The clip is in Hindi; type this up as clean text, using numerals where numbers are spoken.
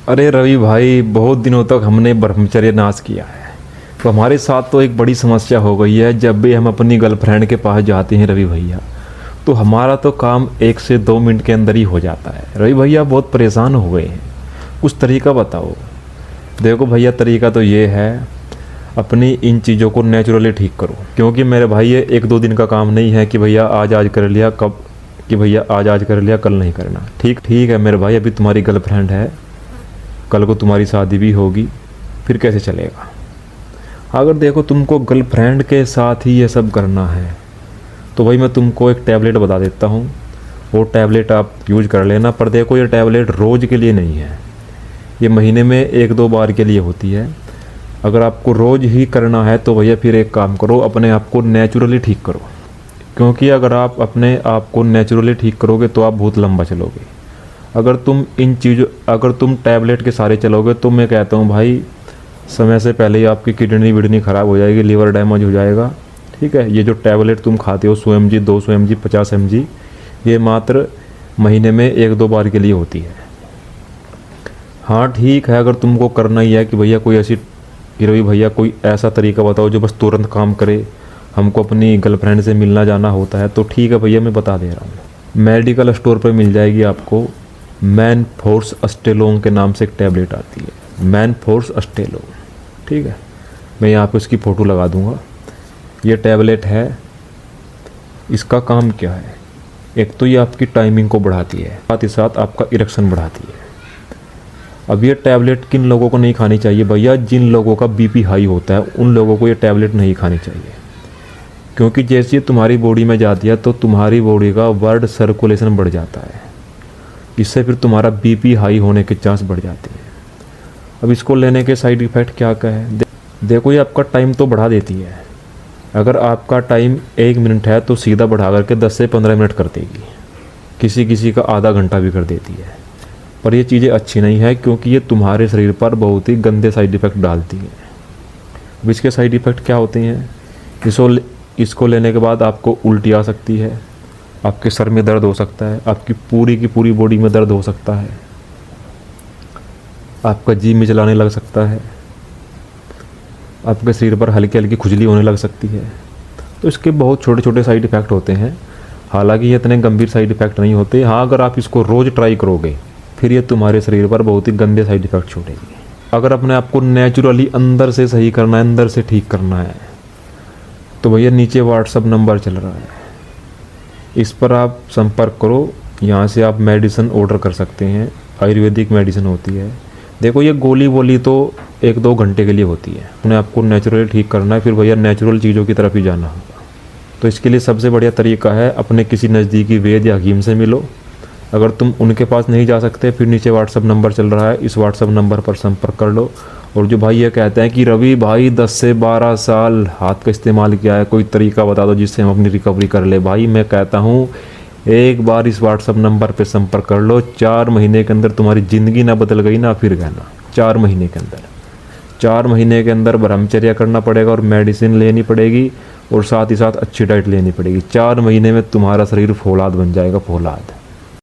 अरे रवि भाई, बहुत दिनों तक हमने ब्रह्मचर्य नाश किया है। तो हमारे साथ तो एक बड़ी समस्या हो गई है। जब भी हम अपनी गर्लफ्रेंड के पास जाते हैं रवि भैया, तो हमारा तो काम 1 से 2 मिनट के अंदर ही हो जाता है। रवि भैया बहुत परेशान हो गए हैं, कुछ तरीका बताओ। देखो भैया, तरीका तो ये है, अपनी इन चीज़ों को नेचुरली ठीक करो। क्योंकि मेरे भाई ये 1-2 दिन का काम नहीं है कि भैया आज आज कर लिया, कब कि भैया आज आज कर लिया कल नहीं करना। ठीक ठीक है मेरे भाई, अभी तुम्हारी गर्लफ्रेंड है, कल को तुम्हारी शादी भी होगी, फिर कैसे चलेगा। अगर देखो तुमको गर्लफ्रेंड के साथ ही ये सब करना है तो भाई मैं तुमको एक टैबलेट बता देता हूँ, वो टैबलेट आप यूज कर लेना। पर देखो ये टैबलेट रोज़ के लिए नहीं है, ये महीने में 1-2 बार के लिए होती है। अगर आपको रोज़ ही करना है तो भैया फिर एक काम करो, अपने आप को नेचुरली ठीक करो। क्योंकि अगर आप अपने आप को नेचुरली ठीक करोगे तो आप बहुत लंबा चलोगे। अगर तुम टैबलेट के सारे चलोगे तो मैं कहता हूँ भाई, समय से पहले ही आपकी किडनी ख़राब हो जाएगी, लीवर डैमेज हो जाएगा। ठीक है, ये जो टैबलेट तुम खाते हो 100 mg, 200 mg, 50 mg, ये मात्र महीने में 1-2 बार के लिए होती है। हाँ ठीक है, अगर तुमको करना ही है कि भैया कोई ऐसी रवि भैया कोई ऐसा तरीका बताओ जो बस तुरंत काम करे, हमको अपनी गर्लफ्रेंड से मिलना जाना होता है, तो ठीक है भैया मैं बता दे रहा हूँ। मेडिकल स्टोर पर मिल जाएगी आपको, मैन फोर्स अस्टेलोन के नाम से एक टैबलेट आती है, मैन फोर्स अस्टेलोन। ठीक है, मैं यहाँ पे उसकी फ़ोटो लगा दूँगा। ये टैबलेट है, इसका काम क्या है, एक तो ये आपकी टाइमिंग को बढ़ाती है, साथ ही साथ आपका इरेक्शन बढ़ाती है। अब ये टैबलेट किन लोगों को नहीं खानी चाहिए भैया, जिन लोगों का बीपी हाई होता है उन लोगों को ये टैबलेट नहीं खानी चाहिए। क्योंकि जैसे ये तुम्हारी बॉडी में जाती है तो तुम्हारी बॉडी का ब्लड सर्कुलेशन बढ़ जाता है, इससे फिर तुम्हारा बीपी हाई होने के चांस बढ़ जाते हैं। अब इसको लेने के साइड इफ़ेक्ट क्या क्या है, देखो ये आपका टाइम तो बढ़ा देती है। अगर आपका टाइम 1 मिनट है तो सीधा बढ़ा करके 10 से 15 मिनट कर देगी, किसी किसी का आधा घंटा भी कर देती है। पर ये चीज़ें अच्छी नहीं है क्योंकि ये तुम्हारे शरीर पर बहुत ही गंदे साइड इफ़ेक्ट डालती है। अब इसके साइड इफ़ेक्ट क्या होते हैं, इसको लेने के बाद आपको उल्टी आ सकती है, आपके सर में दर्द हो सकता है, आपकी पूरी की पूरी बॉडी में दर्द हो सकता है, आपका जी मिचलाने लग सकता है, आपके शरीर पर हल्की हल्की खुजली होने लग सकती है। तो इसके बहुत छोटे छोटे साइड इफ़ेक्ट होते हैं, हालांकि ये इतने गंभीर साइड इफ़ेक्ट नहीं होते। हाँ, अगर आप इसको रोज़ ट्राई करोगे फिर ये तुम्हारे शरीर पर बहुत ही गंदे साइड इफ़ेक्ट छोड़ेगी। अगर अपने आप को नेचुरली अंदर से सही करना है, अंदर से ठीक करना है, तो भैया नीचे व्हाट्सअप नंबर चल रहा है, इस पर आप संपर्क करो। यहाँ से आप मेडिसिन ऑर्डर कर सकते हैं, आयुर्वेदिक मेडिसिन होती है। देखो ये गोली वोली तो 1-2 घंटे के लिए होती है, अपने आपको नेचुरली ठीक करना है, फिर भैया नेचुरल चीज़ों की तरफ ही जाना होगा। तो इसके लिए सबसे बढ़िया तरीका है, अपने किसी नज़दीकी वैद्य या हकीम से मिलो। अगर तुम उनके पास नहीं जा सकते, फिर नीचे व्हाट्सअप नंबर चल रहा है, इस व्हाट्सअप नंबर पर संपर्क कर लो। और जो भाई ये कहते हैं कि रवि भाई 10 से 12 साल हाथ का इस्तेमाल किया है, कोई तरीका बता दो जिससे हम अपनी रिकवरी कर ले, भाई मैं कहता हूँ एक बार इस व्हाट्सअप नंबर पे संपर्क कर लो। 4 महीने के अंदर तुम्हारी ज़िंदगी ना बदल गई ना फिर कहना। 4 महीने के अंदर, 4 महीने के अंदर ब्रह्मचर्या करना पड़ेगा और मेडिसिन लेनी पड़ेगी और साथ ही साथ अच्छी डाइट लेनी पड़ेगी। 4 महीने में तुम्हारा शरीर फौलाद बन जाएगा, फौलाद।